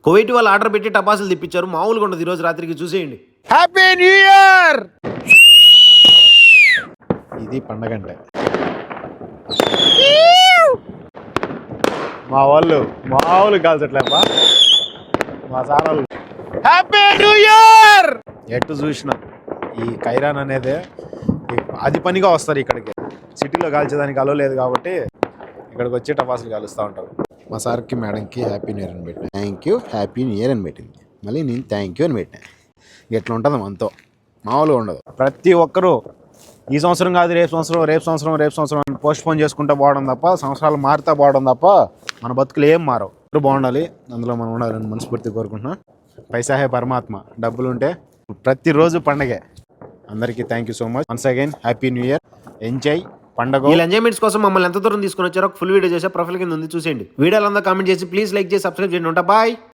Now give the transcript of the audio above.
Kuwait వాళ్ళు order పెట్టి టపాసులు తెప్పించారు, మామూలుగా ఉండదు. ఈరోజు రాత్రికి చూసేయండి. Happy new year. ఇది పండగ అంటే మా వాళ్ళు మామూలు కాల్చట్లేమ్మా మా సారాలు. Happy new year. ఎటు చూసినా ఈ కైరాన్ అనేది అది పనిగా వస్తారు ఇక్కడికి. సిటీలో కాల్చేదానికి అలో లేదు కాబట్టి ఇక్కడికి వచ్చి టపాసులు కాలుస్తూ ఉంటారు. మా సార్కి మేడంకి హ్యాపీ న్యూ ఇయర్ అని పెట్టినా. Thank you happy new year అని పెట్టింది. మళ్ళీ నేను థ్యాంక్ యూ అని పెట్టినా. ఎట్లా ఉంటుంది మనతో, మామూలుగా ఉండదు. ప్రతి ఒక్కరూ ఈ సంవత్సరం కాదు రేపు సంవత్సరం అని పోస్ట్ పోన్ చేసుకుంటూ పోవడం తప్ప, సంవత్సరాలు మారుతా పోవడం తప్ప మన బతుకులు ఏం మారవు. బాగుండాలి, అందులో మనం ఉండాలని మనస్ఫూర్తి కోరుకుంటున్నా. పైసాహే పరమాత్మ. డబ్బులు ఉంటే ప్రతిరోజు పండగే. అందరికీ thank you so much. Once again happy new year. Enjoy పండగ. వీళ్ళ ఎంజాయ్మెంట్స్ కోసం మమ్మల్ని ఎంత దూరం తీసుకుని వచ్చారో ఫుల్ వీడియో చేసే ప్రొఫైల్ కింద ఉంది, చూసేయండి. వీడియోలంతా కామెంట్ చేసి ప్లీజ్ లైక్ చేసి సబ్స్క్రైబ్ చేయండి. ఉంటా, బాయ్.